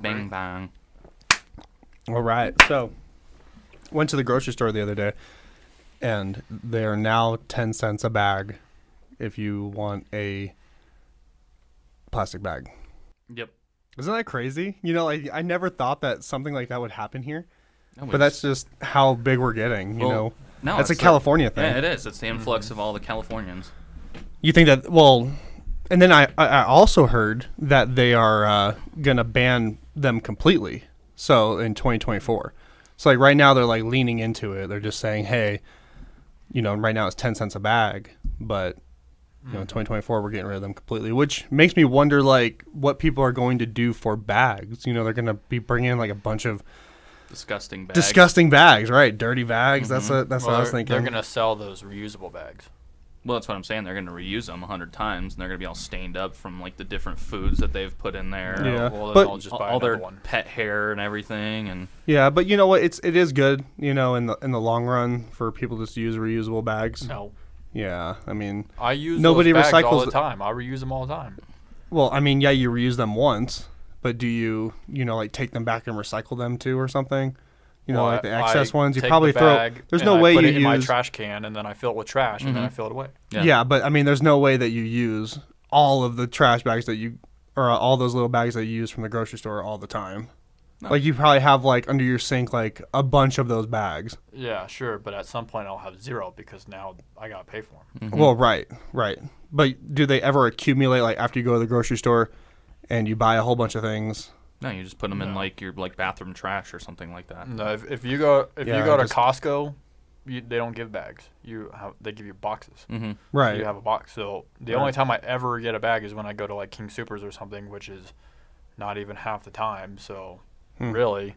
Bang bang. All right. So, went to the grocery store the other day, and they are now 10 cents a bag if you want a plastic bag. Yep. Isn't that crazy? You know, like I never thought that something like that would happen here. No, But that's just how big we're getting, you know. No, that's a California thing. Yeah, it is. It's the influx of all the Californians. You think that, well, and then I also heard that they are going to ban them completely. So in 2024. So like right now they're like leaning into it. They're just saying, hey, you know, right now it's 10 cents a bag, but you know, in 2024 we're getting rid of them completely, which makes me wonder like what people are going to do for bags. You know, they're going to be bringing in like a bunch of disgusting bags, right? Dirty bags. That's what I was thinking. They're going to sell those reusable bags. Well, that's what I'm saying. They're going to reuse them 100 times, and they're going to be all stained up from like the different foods that they've put in there. Yeah, well, but I'll just buy all their one. pet hair and everything, and yeah, but you know what? It is good, you know, in the long run for people just to use reusable bags. No. Yeah, I mean, I use nobody those bags recycles all the time. I reuse them all the time. Well, I mean, yeah, you reuse them once, but do you know, like take them back and recycle them too or something? You know, like the excess ones, you probably throw. There's no way you use. I put it in my trash can, and then I fill it with trash, and then I fill it away. Yeah, but I mean, there's no way that you use all of the trash bags or all those little bags that you use from the grocery store all the time. No. Like you probably have like under your sink like a bunch of those bags. Yeah, sure, but at some point I'll have zero because now I gotta pay for them. Well, right. But do they ever accumulate like after you go to the grocery store and you buy a whole bunch of things? No, you just put them in like your like bathroom trash or something like that. No, if you go to Costco, they don't give bags. They give you boxes. Mm-hmm. Right. So you have a box. So the only time I ever get a bag is when I go to like King Soopers or something, which is not even half the time. So really,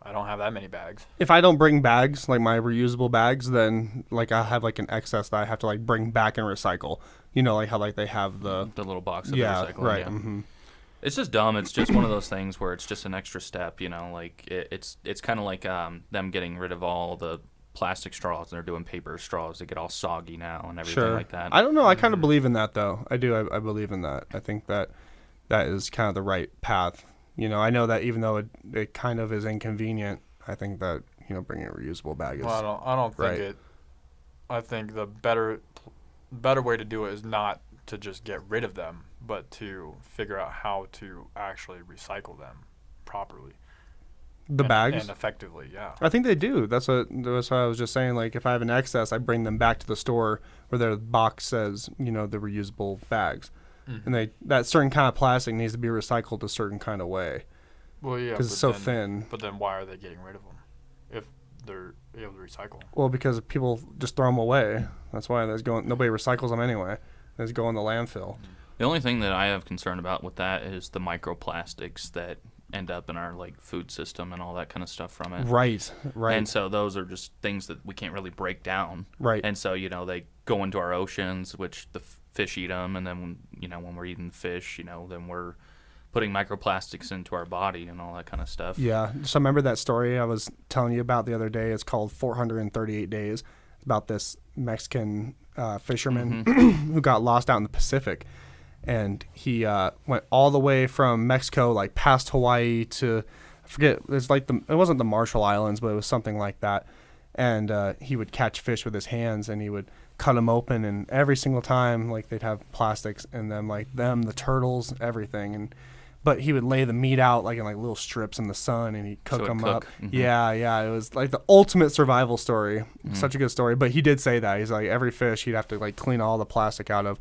I don't have that many bags. If I don't bring bags, like my reusable bags, then like I have like an excess that I have to like bring back and recycle. You know, like how like they have the little box of recycling. Right. Yeah. Mm-hmm. It's just dumb. It's just one of those things where it's just an extra step, you know, like it's kind of like them getting rid of all the plastic straws and they're doing paper straws that get all soggy now and everything like that. I don't know. I kind of believe in that though. I do. I believe in that. I think that is kind of the right path. You know, I know that even though it kind of is inconvenient, I think that, you know, bringing a reusable bag is well, I don't think right. I think the better way to do it is not to just get rid of them, but to figure out how to actually recycle them properly. The bags? And effectively, yeah. I think they do. That's what I was just saying. Like, if I have an excess, I bring them back to the store where their box says, you know, the reusable bags. Mm-hmm. And that certain kind of plastic needs to be recycled a certain kind of way. Well, yeah. Because it's so thin. But then why are they getting rid of them if they're able to recycle? Well, because people just throw them away. That's why nobody recycles them anyway. They just go in the landfill. The only thing that I have concern about with that is the microplastics that end up in our like food system and all that kind of stuff from it. Right. And so those are just things that we can't really break down. Right. And so, you know, they go into our oceans, which the fish eat them, and then, when we're eating fish, you know, then we're putting microplastics into our body and all that kind of stuff. Yeah. So remember that story I was telling you about the other day? It's called 438 Days. About this Mexican fisherman who got lost out in the Pacific. And he went all the way from Mexico, like past Hawaii to, I forget, it wasn't the Marshall Islands, but it was something like that. And he would catch fish with his hands and he would cut them open. And every single time, like they'd have plastics in them, like the turtles, everything. But he would lay the meat out like in like little strips in the sun and he'd cook them up. Mm-hmm. Yeah. It was like the ultimate survival story. Mm-hmm. Such a good story. But he did say that. He's like, every fish he'd have to like clean all the plastic out of.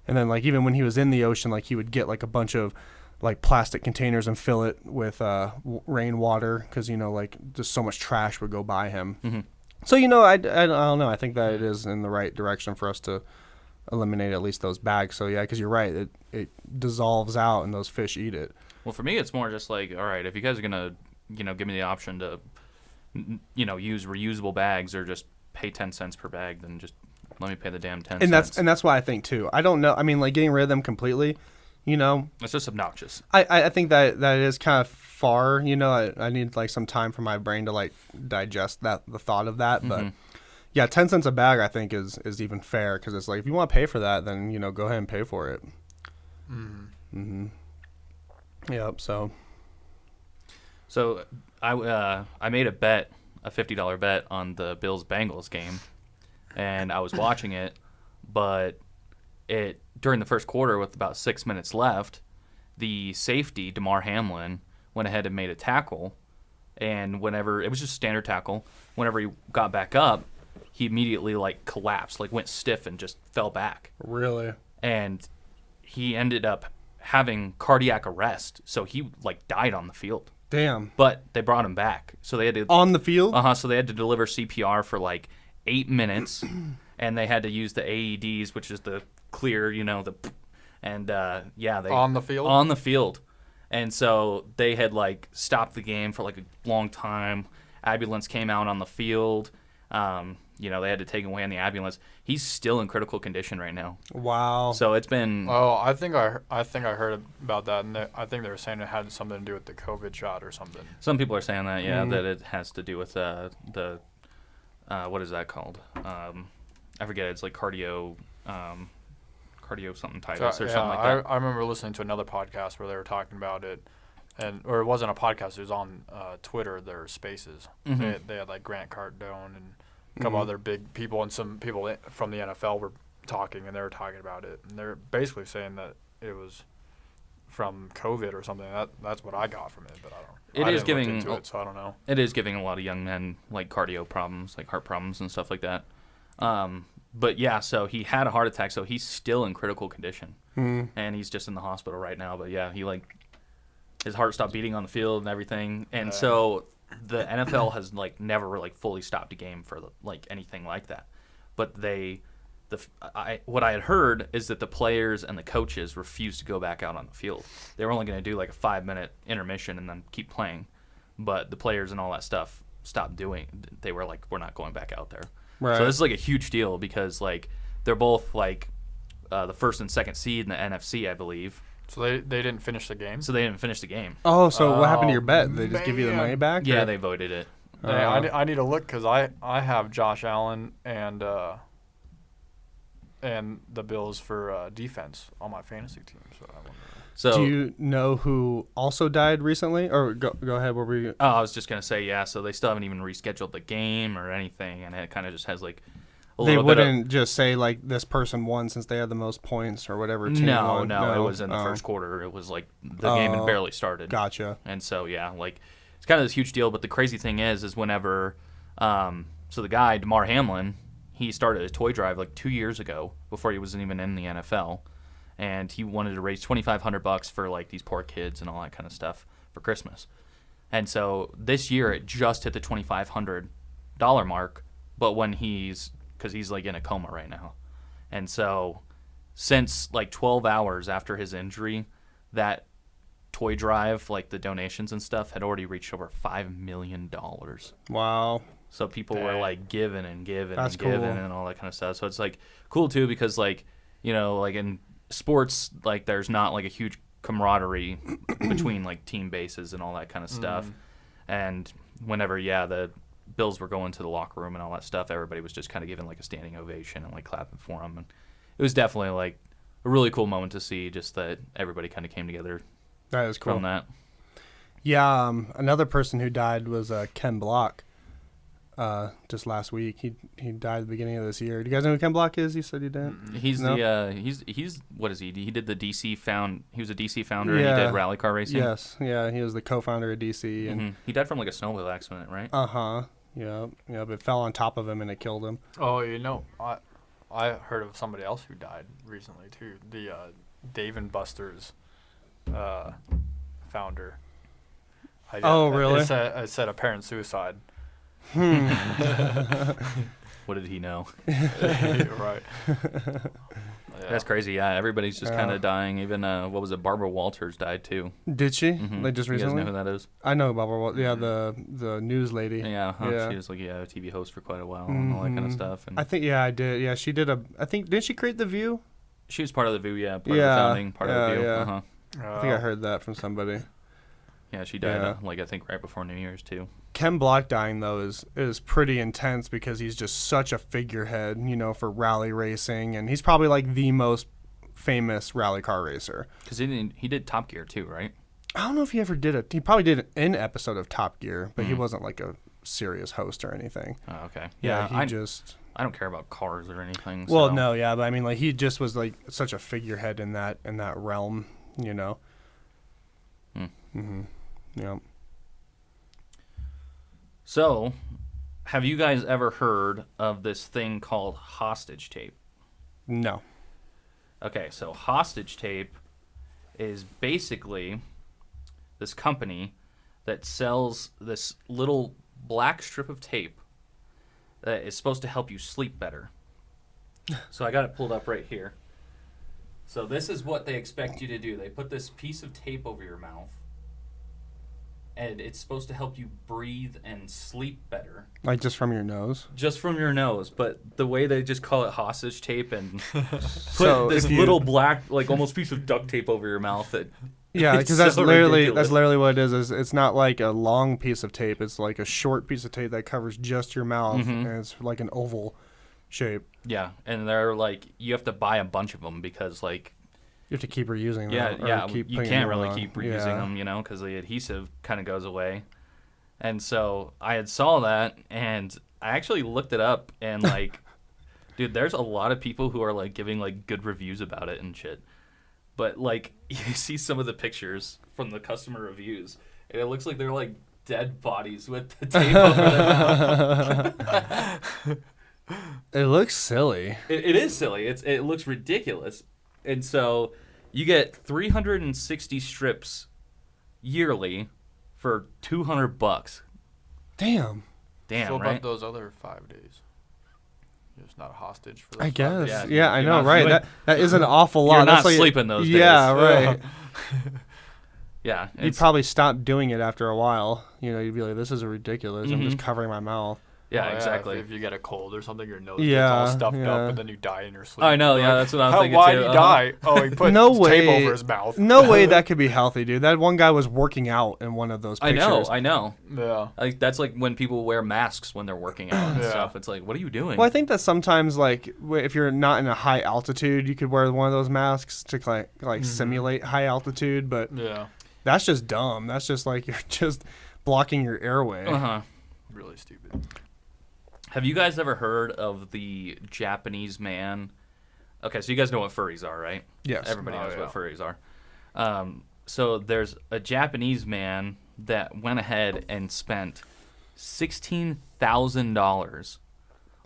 And then, like, even when he was in the ocean, like, he would get, like, a bunch of, like, plastic containers and fill it with rainwater because, you know, like, just so much trash would go by him. Mm-hmm. So, you know, I don't know. I think that it is in the right direction for us to eliminate at least those bags. So, yeah, because you're right. It dissolves out and those fish eat it. Well, for me, it's more just like, all right, if you guys are going to, give me the option to, use reusable bags or just pay 10 cents per bag, then just let me pay the damn 10 cents. And that's why I think, too. I don't know. I mean, like, getting rid of them completely, you know. It's just obnoxious. I think that is kind of far, you know. I need, like, some time for my brain to, like, digest the thought of that. But, yeah, 10 cents a bag, I think, is even fair. Because it's like, if you want to pay for that, then, you know, go ahead and pay for it. Mm-hmm. Yep, so. So I made a $50 bet on the Bills-Bengals game, and I was watching it, but during the first quarter with about 6 minutes left, the safety, Damar Hamlin, went ahead and made a tackle, and whenever – it was just standard tackle. Whenever he got back up, he immediately, like, collapsed, like went stiff and just fell back. Really? And he ended up having cardiac arrest, so he, like, died on the field. Damn. But they brought him back. So they had to on the field? So they had to deliver CPR for like 8 minutes, and they had to use the AEDs, which is the clear, they on the field? On the field. And so they had like stopped the game for like a long time. Ambulance came out on the field. They had to take him away in the ambulance. He's still in critical condition right now. Wow. So it's been. Oh, I think I heard about that, and I think they were saying it had something to do with the COVID shot or something. Some people are saying that, that it has to do with the what is that called? I forget. It's like cardio something titus or something like that. I remember listening to another podcast where they were talking about it, or it wasn't a podcast. It was on Twitter. Their Spaces. Mm-hmm. They had like Grant Cardone and a couple other big people, and some people from the NFL were talking, and they were talking about it, and they're basically saying that it was from COVID or something. That's what I got from it, but I don't. It is giving into it, so I don't know. It is giving a lot of young men like cardio problems, like heart problems and stuff like that. But yeah, so he had a heart attack, so he's still in critical condition, and he's just in the hospital right now. But yeah, he his heart stopped beating on the field and everything, and so the NFL has like never like fully stopped a game for like anything like that. But what I had heard is that the players and the coaches refused to go back out on the field. They were only going to do like a 5-minute intermission and then keep playing. But the players and all that stuff stopped doing. They were like, we're not going back out there. Right. So this is like a huge deal because like they're both like the first and second seed in the NFC, I believe. So they didn't finish the game? So they didn't finish the game. Oh, so what happened to your bet? They just give you the money back? Yeah, or? they voted it. I need to look because I have Josh Allen and the Bills for defense on my fantasy team. So I wonder. So do you know who also died recently? Or go ahead. What were you? Oh, I was just gonna say so they still haven't even rescheduled the game or anything, and it kind of just has like a they little wouldn't just say like this person won since they had the most points or whatever. Team won. No, it was in the first quarter. It was like the game had barely started. Gotcha. And so like it's kind of this huge deal. But the crazy thing is whenever so the guy Damar Hamlin, he started a toy drive like 2 years ago before he wasn't even in the NFL. And he wanted to raise $2,500 for like these poor kids and all that kind of stuff for Christmas. And so this year it just hit the $2,500 mark, but because he's like in a coma right now. And so since like 12 hours after his injury, that toy drive, like the donations and stuff, had already reached over $5 million. Wow. So people were like giving and giving That's and giving cool. and all that kind of stuff. So it's like cool too because like, like in sports, like there's not like a huge camaraderie between like team bases and all that kind of stuff. And whenever the Bills were going to the locker room and all that stuff, everybody was just kind of giving like a standing ovation and like clapping for them. And it was definitely like a really cool moment to see, just that everybody kind of came together. That is cool. From that. Yeah, another person who died was Ken Block. Just last week, he died at the beginning of this year. Do you guys know who Ken Block is? You said you didn't. He's he's what is he? He did the DC He was a DC founder and he did rally car racing. Yes, yeah, he was the co-founder of DC, and he died from like a snowmobile accident, right? Yeah, but it fell on top of him and it killed him. Oh, I heard of somebody else who died recently too. The Dave and Buster's founder. Really? It said apparent suicide. What did he know? Right. That's crazy. Yeah, everybody's just kind of dying. Even what was it? Barbara Walters died too. Did she? Mm-hmm. Like just recently? You guys know who that is? I know Barbara Walters. Yeah, the news lady. Yeah, she was like a TV host for quite a while and all that kind of stuff. And I think I did. Yeah, she did didn't she create The View? She was part of The View. Yeah, part of the founding, part of The View. Yeah. I think I heard that from somebody. Yeah, she died I think right before New Year's too. Ken Block dying though is pretty intense because he's just such a figurehead, for rally racing, and he's probably like the most famous rally car racer. Because he did Top Gear too, right? I don't know if he ever did he probably did an episode of Top Gear, but he wasn't like a serious host or anything. Oh, okay. Yeah, I don't care about cars or anything. Well, so. no, yeah, but I mean, like he just was like such a figurehead in that realm, you know. Yeah. So, have you guys ever heard of this thing called hostage tape? No. Okay, so hostage tape is basically this company that sells this little black strip of tape that is supposed to help you sleep better. So I got it pulled up right here. So this is what they expect you to do. They put this piece of tape over your mouth, and it's supposed to help you breathe and sleep better. Like just from your nose? Just from your nose, but the way they just call it hostage tape and put So this little black, like almost piece of duct tape over your mouth that... Yeah, because It's so ridiculous. that's literally what it is it's not like a long piece of tape. It's like a short piece of tape that covers just your mouth, and it's like an oval shape. Yeah, and they're like, you have to buy a bunch of them because, like... You have to keep reusing them. You can't really keep reusing them, you know, because the adhesive kind of goes away. And so I had saw that, and I actually looked it up, and, like, dude, there's a lot of people who are, like, giving, like, good reviews about it and shit. But, like, you see some of the pictures from the customer reviews, and it looks like they're, like, dead bodies with the tape over their mouth. It looks silly. It is silly. It looks ridiculous. And so you get 360 strips yearly for $200. Damn. Damn, so right? about those other 5 days? You're just not a hostage for those I 5 guess. days. Yeah, I know, not- right? That is an awful lot. You're That's not like, sleeping those days. Yeah, right. Yeah. You'd probably stop doing it after a while. You know, you'd be like, this is ridiculous. I'm just covering my mouth. Yeah, Oh, exactly. If you get a cold or something, your nose Yeah, gets all stuffed yeah. up, and then you die in your sleep. I know, You're yeah, like, that's what I was thinking why too. did he die? Oh, he put No tape way. over his mouth. No way that could be healthy, dude. That one guy was working out in one of those pictures. I know. Yeah. Like that's like when people wear masks when they're working out and Yeah. stuff. It's like, what are you doing? Well, I think that sometimes, like, if you're not in a high altitude, you could wear one of those masks to like simulate high altitude. But Yeah. that's just dumb. That's just like you're just blocking your airway. Uh-huh. Really stupid. Have you guys ever heard of the Japanese man? Okay, so you guys know what furries are, right? Yes. Everybody knows yeah. what furries are. So there's a Japanese man that went ahead and spent $16,000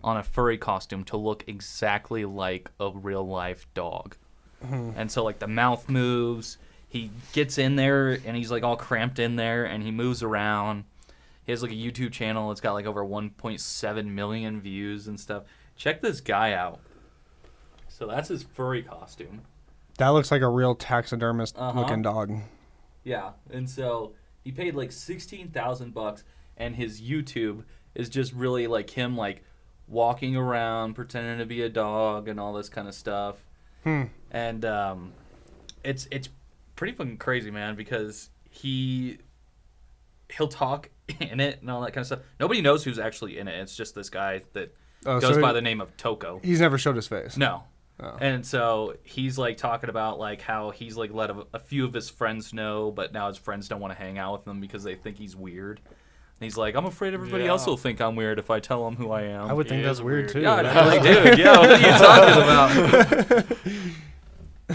on a furry costume to look exactly like a real life dog. And so like the mouth moves, he gets in there and he's like all cramped in there and he moves around. He has like a YouTube channel. It's got like over 1.7 million views and stuff. Check this guy out. So that's his furry costume. That looks like a real taxidermist looking dog. Yeah, and so he paid like $16,000, and his YouTube is just really like him like walking around, pretending to be a dog, and all this kind of stuff. And it's pretty fucking crazy, man, because he'll talk in it and all that kind of stuff. Nobody knows who's actually in it. It's just this guy that goes by the name of Toko. He's never showed his face. No. Oh. And so he's like talking about like how he's like let a few of his friends know, but now his friends don't want to hang out with him because they think he's weird. And he's like, I'm afraid everybody else will think I'm weird if I tell them who I am. I would think that's weird too. Yeah, like, dude, yeah, what are you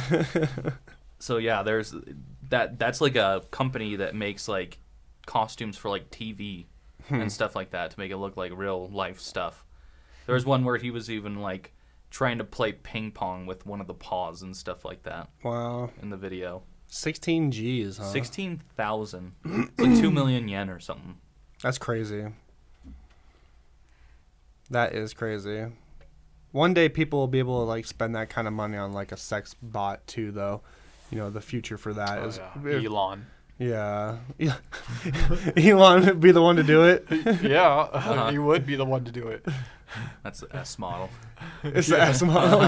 talking about? So yeah, there's that's like a company that makes like costumes for like TV and stuff like that to make it look like real life stuff. There was one where he was even like trying to play ping pong with one of the paws and stuff like that. Wow. In the video. 16 G's, huh? 16,000. It's like 2 million yen or something. That's crazy. That is crazy. One day people will be able to like spend that kind of money on like a sex bot too, though. You know, the future for that is Elon. Yeah. Elon would be the one to do it. Yeah, he would be the one to do it. That's the S model. It's the S model,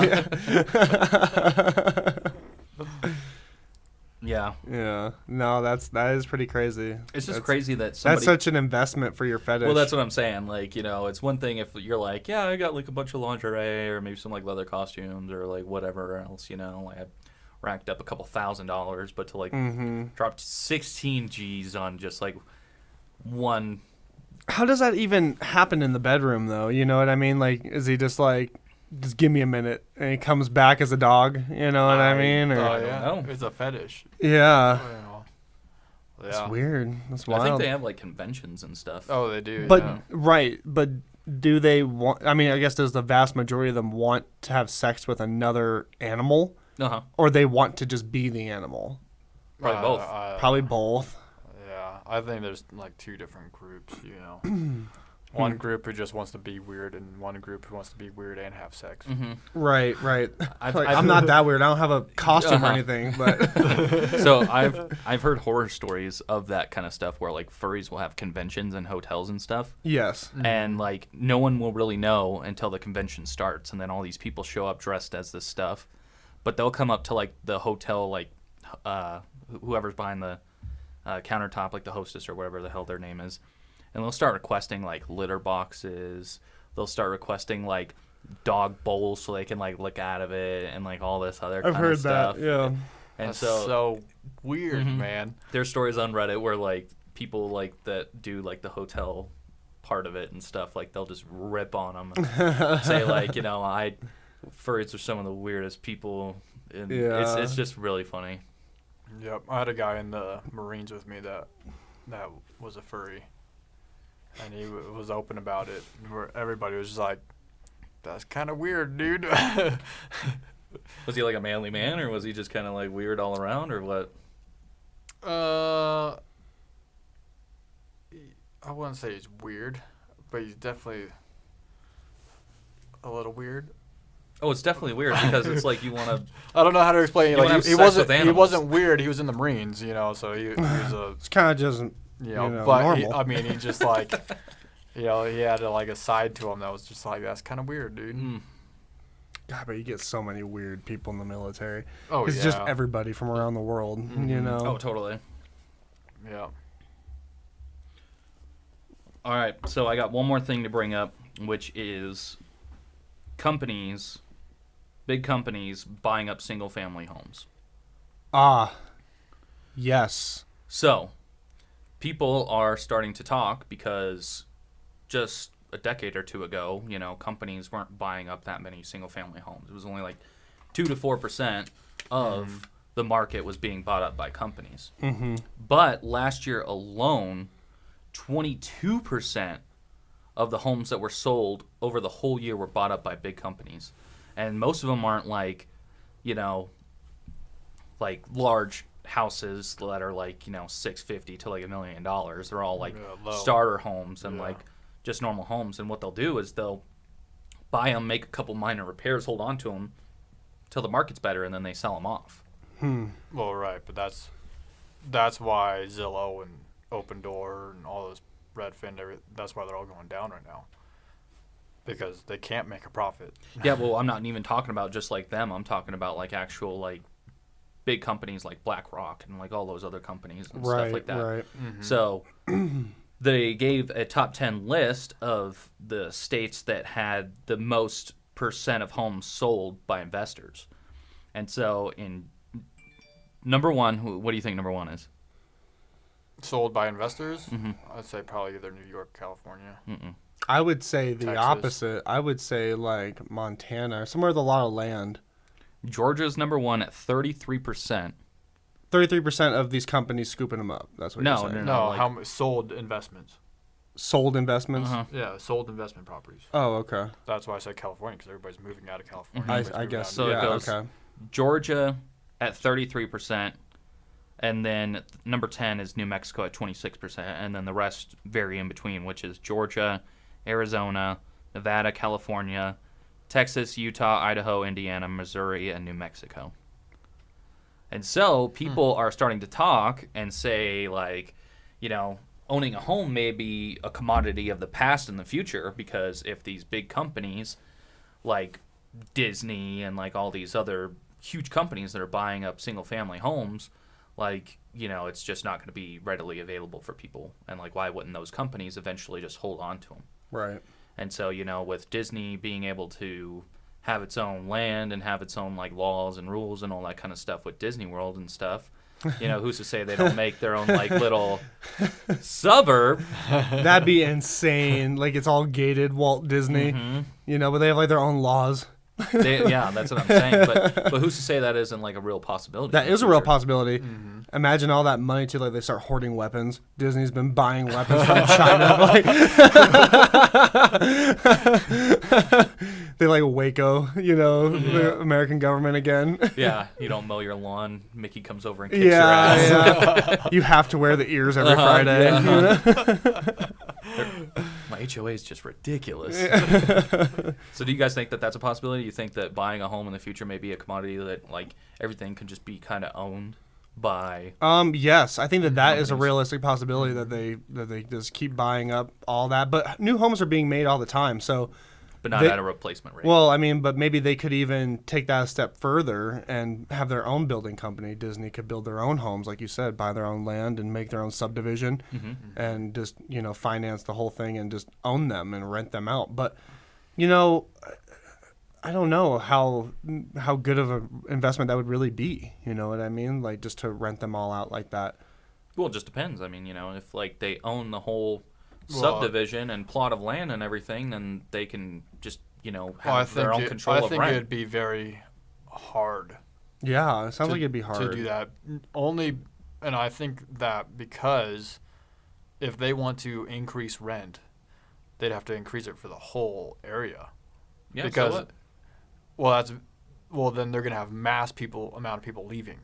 Yeah. Yeah. No, that is pretty crazy. It's just That's crazy that somebody... That's such an investment for your fetish. Well, that's what I'm saying. Like, you know, it's one thing if you're like, yeah, I got like a bunch of lingerie or maybe some like leather costumes or like whatever else, you know. Like, racked up a couple $1,000s, but to like drop 16 G's on just like one. How does that even happen in the bedroom, though? You know what I mean? Like, is he just like, just give me a minute, and he comes back as a dog? You know what I mean? Or, Oh yeah, it's a fetish. Yeah. Yeah. It's weird. That's wild. I think they have like conventions and stuff. Oh, they do. But yeah. right, but do they want? I mean, I guess does the vast majority of them want to have sex with another animal, or they want to just be the animal? Probably both. Probably both. Yeah, I think there's like two different groups. You know, one group who just wants to be weird, and one group who wants to be weird and have sex. Right. I'm not that weird. I don't have a costume or anything, but So I've heard horror stories of that kind of stuff where like furries will have conventions and hotels and stuff. yes. And like no one will really know until the convention starts, and then all these people show up dressed as this stuff, but they'll come up to like the hotel, like whoever's behind the countertop, like the hostess or whatever the hell their name is, and they'll start requesting like litter boxes. They'll start requesting like dog bowls so they can like look out of it, and like all this other kind of stuff. I've heard that. Yeah. And That's so so weird, man. there's stories on Reddit where like people like that do like the hotel part of it and stuff, like they'll just rip on them and say like, you know, furries are some of the weirdest people, and it's just really funny. Yep, I had a guy in the Marines with me that was a furry, and he was open about it. Where everybody was just like, "That's kind of weird, dude." Was he like a manly man, or was he just kind of like weird all around, or what? I wouldn't say he's weird, but he's definitely a little weird. Oh, it's definitely weird because it's like you want to. I don't know how to explain it. You wanna Like have sex with he animals. wasn't weird. He was in the Marines, you know, so he was a It's kind of just but normal. he just like, you know, he had like a side to him that was just like, that's kind of weird, dude. God, but you get so many weird people in the military. Oh, It's yeah. just everybody from around the world, you know. Oh, totally. Yeah. All right, so I got one more thing to bring up, which is big companies buying up single-family homes. Ah, yes. So, people are starting to talk because just a decade or two ago, you know, companies weren't buying up that many single-family homes. It was only like 2 to 4% of the market was being bought up by companies. But last year alone, 22% of the homes that were sold over the whole year were bought up by big companies. And most of them aren't like, you know, like large houses that are like, you know, $650 to like $1 million. They're all like starter homes and like just normal homes. And what they'll do is they'll buy them, make a couple minor repairs, hold on to them till the market's better, and then they sell them off. Well, right, but that's why Zillow and Open Door and all those Redfin, that's why they're all going down right now. Because they can't make a profit. Yeah, well, I'm not even talking about just like them. I'm talking about like actual like big companies like BlackRock and like all those other companies and stuff like that. Right. So they gave a top 10 list of the states that had the most percent of homes sold by investors. And so in number one, what do you think number one is? Sold by investors? I'd say probably either New York, California. I would say the Texas. opposite. I would say like Montana, somewhere with a lot of land. Georgia's number one at 33%. 33% of these companies scooping them up. That's what you're saying. No, like- how much sold investments? Sold investments? Yeah, sold investment properties. Oh, okay. That's why I said California, because everybody's moving out of California. I Everybody's moving guess out So of- it yeah, goes okay. Georgia at 33%, and then number 10 is New Mexico at 26%, and then the rest vary in between, which is Georgia, Arizona, Nevada, California, Texas, Utah, Idaho, Indiana, Missouri, and New Mexico. And so people are starting to talk and say, like, you know, owning a home may be a commodity of the past and the future, because if these big companies like Disney and like all these other huge companies that are buying up single family homes, like, you know, it's just not going to be readily available for people. And like, why wouldn't those companies eventually just hold on to them? Right. And so, you know, with Disney being able to have its own land and have its own like laws and rules and all that kind of stuff with Disney World and stuff. You know, who's to say they don't make their own like little suburb? That'd be insane. Like it's all gated Walt Disney, you know, but they have like their own laws. Yeah, that's what I'm saying. But who's to say that isn't like a real possibility? That is a real possibility. Imagine all that money too. Like they start hoarding weapons. Disney's been buying weapons from China. Like, they like Waco, you know, the American government again. Yeah, you don't mow your lawn. Mickey comes over and kicks your ass. Yeah. You have to wear the ears every Friday. Yeah. You know? My HOA is just ridiculous. So do you guys think that that's a possibility? You think that buying a home in the future may be a commodity that like everything can just be kind of owned by? Yes, I think that is a realistic possibility that they just keep buying up all that. But new homes are being made all the time, so. But not at a replacement rate. Well, I mean, but maybe they could even take that a step further and have their own building company. Disney could build their own homes, like you said, buy their own land and make their own subdivision and just, you know, finance the whole thing and just own them and rent them out. But, you know, I don't know how good of an investment that would really be. You know what I mean? Like just to rent them all out like that. Well, it just depends. I mean, you know, if like they own the whole subdivision and plot of land and everything, then they can just, you know, have their own control of rent. I think it'd be very hard. Yeah, it sounds like it'd be hard to do that. And I think that because if they want to increase rent, they'd have to increase it for the whole area. Yeah, because, so then they're gonna have amount of people leaving.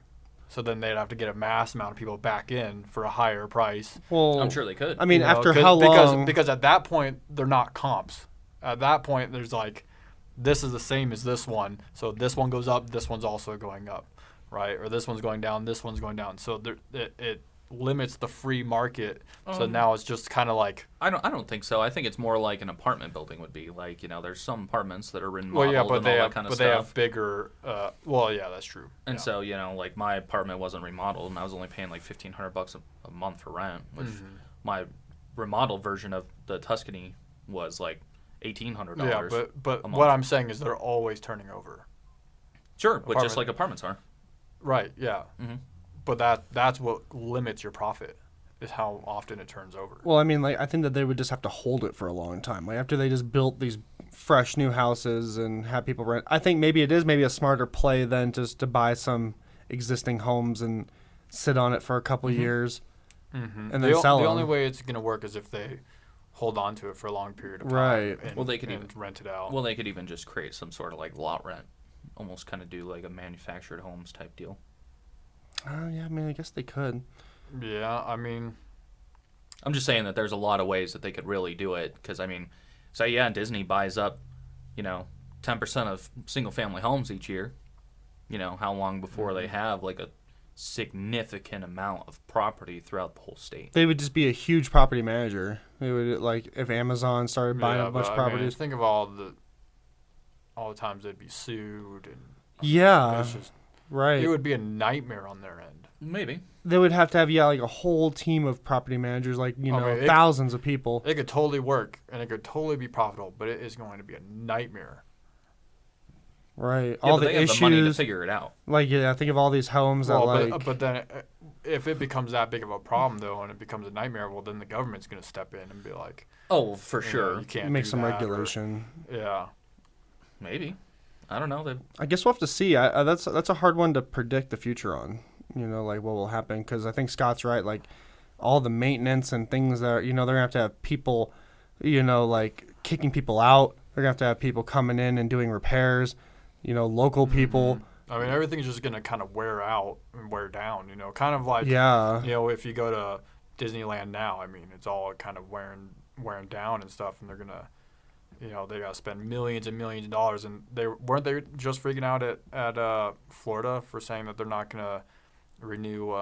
So then they'd have to get a mass amount of people back in for a higher price. Well, I'm sure they could. I mean, after how long? Because at that point, they're not comps. At that point, there's like, this is the same as this one. So this one goes up, this one's also going up, right? Or this one's going down, this one's going down. So it limits the free market. So now it's just kind of like. I don't think so. I think it's more like an apartment building would be. Like, you know, there's some apartments that are remodeled and all that kind of stuff. But they have bigger. Well, yeah, that's true. And so, you know, like my apartment wasn't remodeled, and I was only paying like $1,500 a month for rent, which my remodeled version of the Tuscany was like $1,800. Yeah, but what I'm saying is they're always turning over. Sure, but just like apartments are. Right. Yeah. But that's what limits your profit, is how often it turns over. Well, I mean, like I think that they would just have to hold it for a long time. Like after they just built these fresh new houses and have people rent. I think maybe it is maybe a smarter play than just to buy some existing homes and sit on it for a couple years and then sell them. The only way it's going to work is if they hold on to it for a long period of time. Right. And, they could even rent it out. Well, they could even just create some sort of like lot rent, almost kind of do like a manufactured homes type deal. Yeah, I mean, I guess they could. Yeah, I mean, I'm just saying that there's a lot of ways that they could really do it. Because, I mean, say, yeah, Disney buys up, you know, 10% of single-family homes each year. You know, how long before they have, like, a significant amount of property throughout the whole state? They would just be a huge property manager. They would, like, if Amazon started buying a bunch of properties. I mean, think of all the times they'd be sued. And yeah, it's just, right. It would be a nightmare on their end. Maybe. They would have to have, like a whole team of property managers, like, you know, thousands of people. It could totally work, and it could totally be profitable, but it is going to be a nightmare. Right. Yeah, all the they have issues. the money to figure it out. Like, yeah, think of all these homes but then if it becomes that big of a problem, though, and it becomes a nightmare, well, then the government's going to step in and be like, oh, for sure. You can't make do some that, regulation. Yeah. Maybe. I don't know. I guess we'll have to see. That's a hard one to predict the future on. You know, like what will happen, because I think Scott's right. Like all the maintenance and things that, you know, they're gonna have to have people, you know, like kicking people out. They're gonna have to have people coming in and doing repairs. You know, local people. I mean, everything's just gonna kind of wear out and wear down. You know, kind of like You know, if you go to Disneyland now, I mean, it's all kind of wearing down and stuff, and they're gonna. You know, they got to spend millions and millions of dollars, and they just freaking out at Florida for saying that they're not going to renew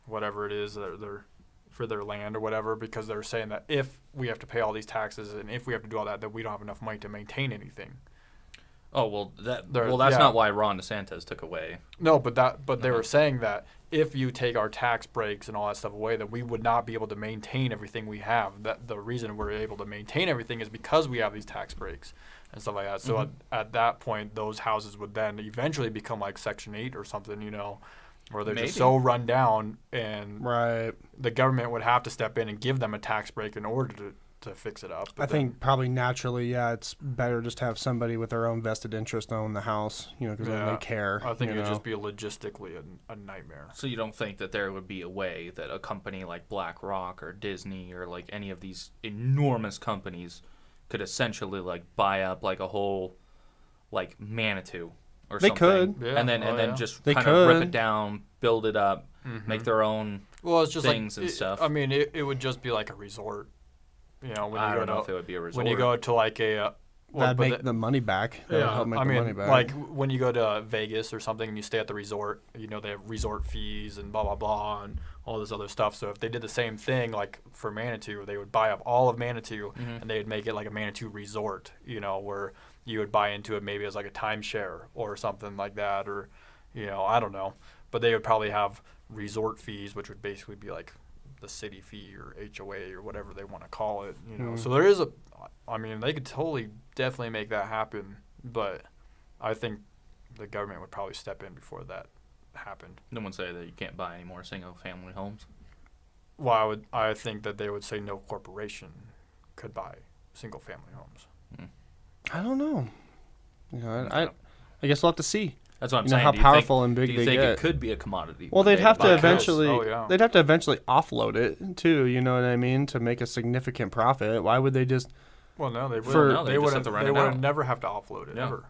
whatever it is they're for their land or whatever, because they're saying that if we have to pay all these taxes and if we have to do all that we don't have enough money to maintain anything. Oh, well, that's not why Ron DeSantis took away. No, but they were saying that if you take our tax breaks and all that stuff away, then we would not be able to maintain everything we have. That the reason we're able to maintain everything is because we have these tax breaks and stuff like that. So at that point, those houses would then eventually become like Section 8 or something, where they're just so run down, and the government would have to step in and give them a tax break in order to fix it up. I think probably naturally, it's better just to have somebody with their own vested interest own the house, because then they care. I think it would just be logistically a nightmare. So you don't think that there would be a way that a company like BlackRock or Disney or like any of these enormous companies could essentially like buy up like a whole like Manitou or they something, could, and then just kind of rip it down, build it up, make their own it's just things and stuff. I mean, it would just be like a resort. When I don't know if it would be a resort. When you go to like that'd make the money back. That would help make the money back. Like when you go to Vegas or something and you stay at the resort, they have resort fees and blah blah blah and all this other stuff. So if they did the same thing like for Manitou, they would buy up all of Manitou and they would make it like a Manitou resort, where you would buy into it maybe as like a timeshare or something like that, or I don't know. But they would probably have resort fees, which would basically be like the city fee or HOA or whatever they want to call it, So there is they could definitely make that happen, but I think the government would probably step in before that happened. No one say that you can't buy any more single-family homes. Well, I think that they would say no corporation could buy single-family homes. I don't know. I guess we'll have to see. That's what I'm saying. How powerful and big they get. Do you think it could be a commodity? Well, they'd have to eventually. They'd have to eventually offload it too. You know what I mean? To make a significant profit. Why would they just? Well, no, they wouldn't. They would never have to offload it ever.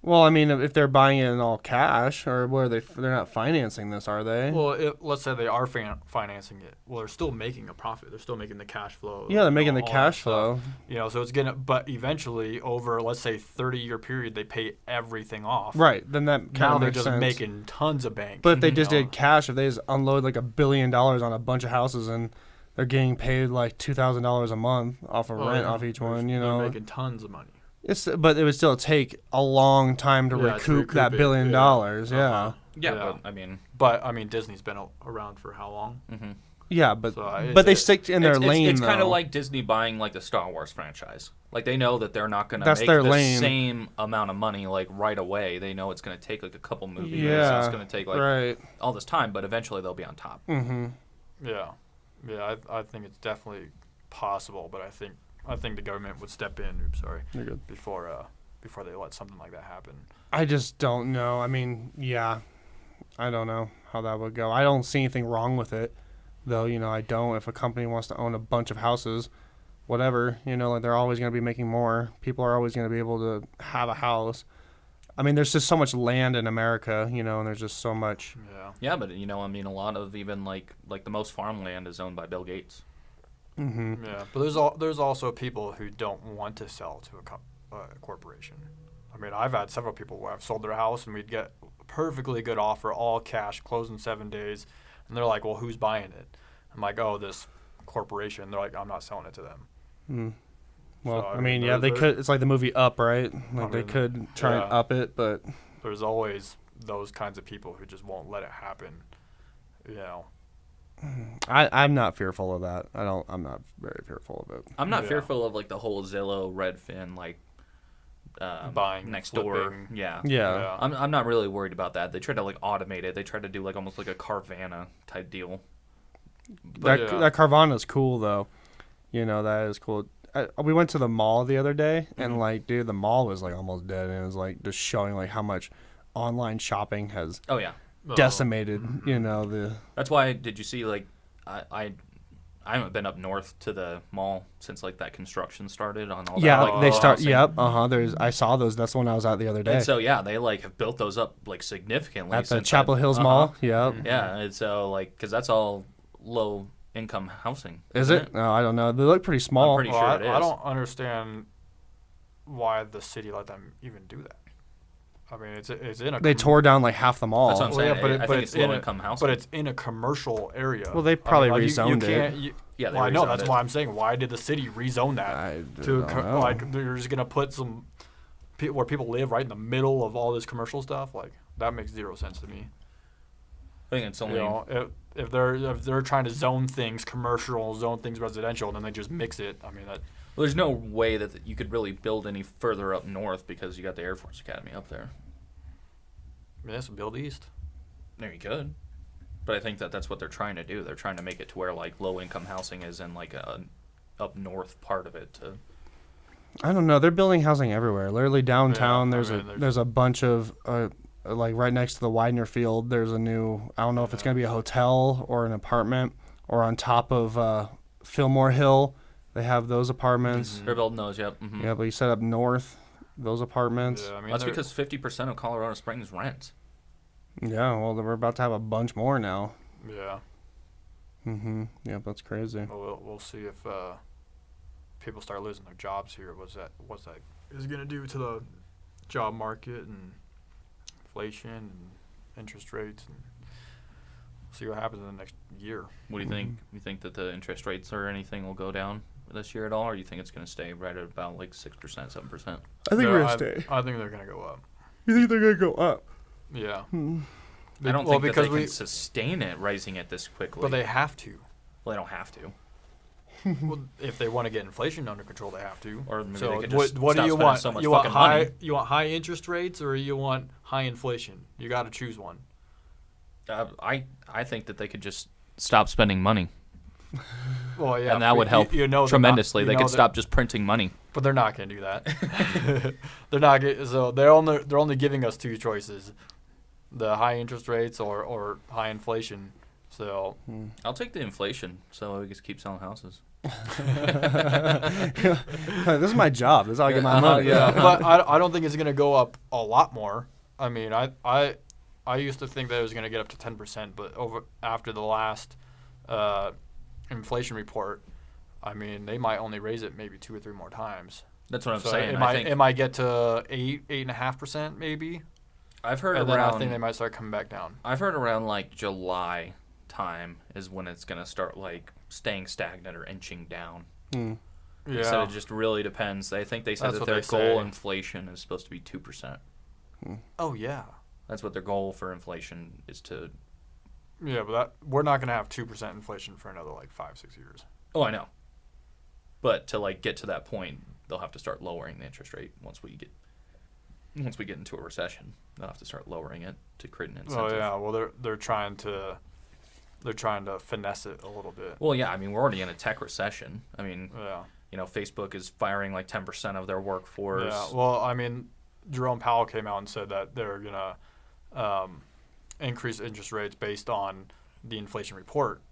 Well, I mean, if they're buying it in all cash, or where they're not financing this, are they? Well, let's say they are financing it. Well, they're still making a profit. They're still making the cash flow. Yeah, they're making the cash flow. So it's but eventually over, let's say, 30-year period, they pay everything off. Right. Then that kind of makes sense. Now they're just making tons of bank. But if they just did cash, if they just unload like $1 billion on a bunch of houses and they're getting paid like $2,000 a month off of rent off each one, they're making tons of money. But it would still take a long time to recoup that $1 billion. Yeah, but Disney's been around for how long? Mm-hmm. Yeah, but they stick in their lane. It's kind of like Disney buying like the Star Wars franchise. Like they know that they're not going to make the same amount of money like right away. They know it's going to take like a couple movies. Yeah, it's going to take like all this time, but eventually they'll be on top. Mm-hmm. Yeah. I think it's definitely possible, but I think the government would step in. Before they let something like that happen. I just don't know. I mean, I don't know how that would go. I don't see anything wrong with it, though. I don't. If a company wants to own a bunch of houses, whatever, like they're always going to be making more. People are always going to be able to have a house. I mean, there's just so much land in America, and there's just so much. Yeah, but a lot of even like the most farmland is owned by Bill Gates. Mm-hmm. Yeah, but there's also people who don't want to sell to a corporation. I mean, I've had several people where I've sold their house and we'd get a perfectly good offer, all cash, close in 7 days, and they're like, "Well, who's buying it?" I'm like, "Oh, this corporation." They're like, "I'm not selling it to them." Mm. Well, so, they could. It's like the movie Up, right? Like they could try and up it, but there's always those kinds of people who just won't let it happen. I'm not fearful of that. I'm not very fearful of it. I'm not fearful of like the whole Zillow, Redfin, like buying next flipping. door. Yeah. I'm not really worried about that. They try to like automate it. They try to do like almost like a Carvana type deal. But that Carvana's cool though. That is cool. We went to the mall the other day and like, dude, the mall was like almost dead, and it was like just showing like how much online shopping has. Oh yeah. Decimated, That's why. Did you see like I haven't been up north to the mall since like that construction started on all that. Yeah, like, they start. Yep. I saw those. That's the one I was at the other day. And so they like have built those up like significantly at the Chapel Hills Mall. Yep. Yeah, and so like because that's all low income housing. Is it? No, I don't know. They look pretty small. I'm pretty sure it is. I don't understand why the city let them even do that. I mean, it's in a. They tore down like half the mall. That's what I'm saying. I think it's low-income housing. But it's in a commercial area. Well, they probably rezoned it. Yeah, I know. That's why I'm saying, why did the city rezone that? Like, they're just gonna put some where people live right in the middle of all this commercial stuff. Like, that makes zero sense to me. I think it's only if they're trying to zone things commercial, zone things residential, and then they just mix it. I mean that. Well, there's no way that you could really build any further up north because you got the Air Force Academy up there. Yes, build east. There you could. But I think that's what they're trying to do. They're trying to make it to where like low income housing is in like a up north part of it. I don't know. They're building housing everywhere. Literally downtown, Yeah, there's a bunch of like right next to the Widener Field. There's a new. I don't know if it's gonna be a hotel or an apartment, or on top of Fillmore Hill. They have those apartments. They're building those. Yep. Mm-hmm. Yeah, but you set up north, those apartments. Yeah, I mean, That's because 50% of Colorado Springs rent. Yeah, well, we're about to have a bunch more now. Yeah. Yeah, that's crazy. Well, we'll see if people start losing their jobs here. What's that is going to do to the job market and inflation and interest rates, and see what happens in the next year. What do you think? You think that the interest rates or anything will go down this year at all, or do you think it's going to stay right at about like 6%, 7%? I think we're gonna stay. I think they're going to go up. You think they're gonna go up? Yeah. I don't think that they can sustain it rising it this quickly. But they have to. Well, they don't have to. Well, if they want to get inflation under control, they have to. Or maybe so they could just what do stop you spending want? so much you want fucking high? money. You want high interest rates, or you want high inflation? You got to choose one. I think that they could just stop spending money. Well, yeah, and that would help tremendously. They could stop just printing money. But they're not going to do that. They're not. So they're only giving us two choices: the high interest rates or high inflation. So I'll take the inflation, so we just keep selling houses. This is my job. This is how I get my money. Yeah, but I don't think it's going to go up a lot more. I mean, I used to think that it was going to get up to 10%, but after the last inflation report, I mean, they might only raise it maybe 2 or 3 more times. That's what I'm saying. It might get to 8.5% maybe. I've heard and around. Then I think they might start coming back down. I've heard around like July time is when it's gonna start like staying stagnant or inching down. Yeah. So it just really depends. I think they said that their goal inflation is supposed to be 2%. Oh yeah. That's what their goal for inflation is to. Yeah, but we're not gonna have 2% inflation for another like 5-6 years. Oh, I know. But to like get to that point, they'll have to start lowering the interest rate once we get into a recession. They'll have to start lowering it to create an incentive. Oh yeah, well they're trying to finesse it a little bit. Well, yeah, I mean we're already in a tech recession. I mean, yeah. You know, Facebook is firing like 10% of their workforce. Yeah. Well, I mean, Jerome Powell came out and said that they're gonna increase interest rates based on the inflation report.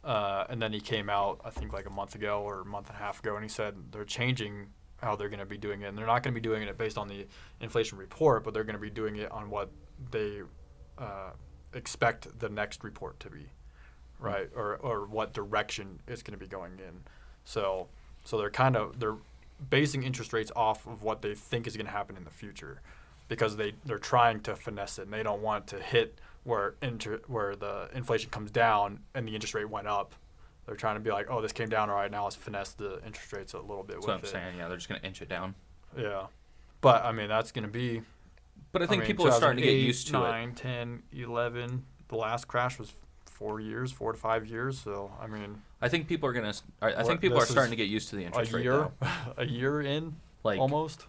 And then he came out, I think, like a month ago or a month and a half ago, and he said they're changing how they're going to be doing it. And they're not going to be doing it based on the inflation report, but they're going to be doing it on what they expect the next report to be, right? Or what direction it's going to be going in. So they're basing interest rates off of what they think is going to happen in the future, because they're trying to finesse it, and they don't want to hit where the inflation comes down and the interest rate went up. They're trying to be like, oh, this came down, all right, now let's finesse the interest rates a little bit. That's what I'm saying. Yeah, they're just going to inch it down. Yeah. But, I mean, that's going to be... But I think people are starting to get used to 9, 10, 11. The last crash was 4 to 5 years. So, I mean... I think people are going to... I think people are starting to get used to the interest rate, though. A year in, like, almost.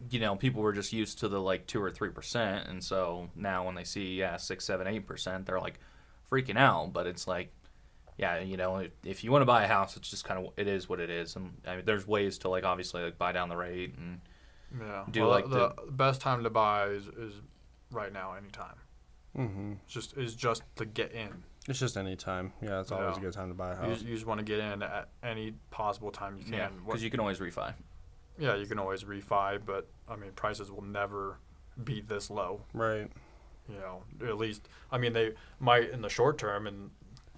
You know, people were just used to the, like, 2 or 3%. And so now when they see, 6, 7, 8%, they're, like, freaking out. But it's like... Yeah, you know, if you want to buy a house, it's just kind of, it is what it is. And I mean, there's ways to, like, obviously, like, buy down the rate and do, like, the best time to buy is right now, anytime. Mm-hmm. It's just to get in. It's just any time. Yeah, it's always a good time to buy a house. You just want to get in at any possible time you can. Yeah, because you can always refi. Yeah, you can always refi, but, I mean, prices will never be this low. Right. You know, at least, I mean, they might in the short term and...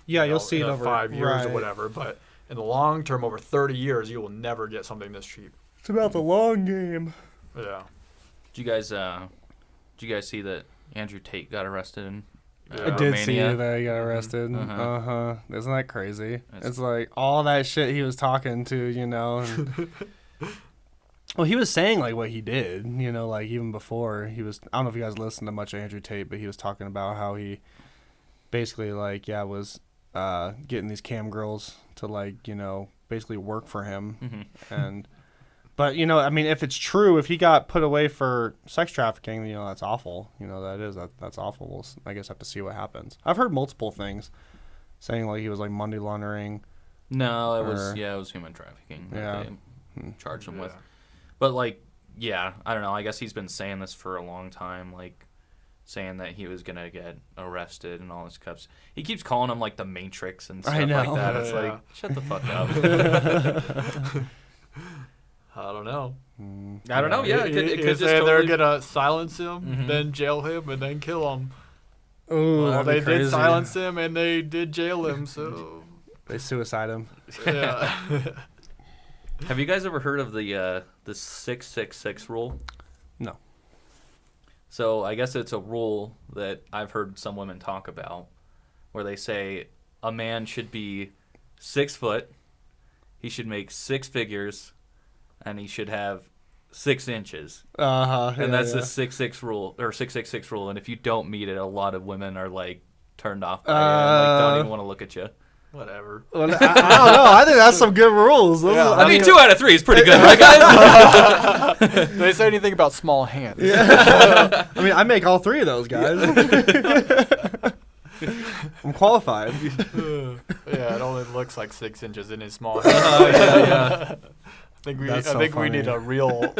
Yeah, you'll see it over 5 years or whatever, but in the long term, over 30 years, you will never get something this cheap. It's about the long game. Yeah. Did you guys see that Andrew Tate got arrested in I did see that he got arrested. Isn't that crazy? It's like all that shit he was talking to, you know. And well, he was saying like what he did, you know, like even before he was. I don't know if you guys listened to much of Andrew Tate, but he was talking about how he basically like was getting these cam girls to like basically work for him, and but I mean, if it's true, if he got put away for sex trafficking, that's awful. That's awful. We'll, I guess, have to see what happens. I've heard multiple things saying like he was like money laundering. No, it was human trafficking. Yeah, they charged him with. But like, I don't know. I guess he's been saying this for a long time, like saying that he was gonna get arrested and all this stuff. He keeps calling him like the Matrix and stuff like that. It's like, shut the fuck up. I don't know. I don't know. Yeah, it could just they're gonna silence him, then jail him, and then kill him. Ooh, well, they did silence him and they did jail him, so they suicide him. Yeah. Have you guys ever heard of the 666 rule? No. So I guess it's a rule that I've heard some women talk about, where they say a man should be 6 foot, he should make 6 figures, and he should have 6 inches. And that's the 666 rule, or 666 rule. And if you don't meet it, a lot of women are like turned off by it and like don't even want to look at you. Whatever. Well, I don't know. I think that's some good rules. I mean, 2 out of 3 is pretty good, right, guys? Did they say anything about small hands? Yeah. I mean, I make all 3 of those, guys. I'm qualified. Yeah, it only looks like 6 inches in his small hands. Yeah. I think we need a real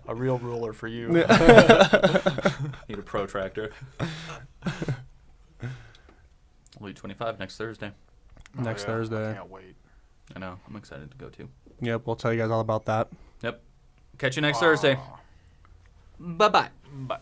ruler for you. Need a protractor. We'll be 25 next Thursday. Next Thursday. I can't wait. I know. I'm excited to go too. Yep, we'll tell you guys all about that. Yep. Catch you next Thursday. Bye-bye. Bye.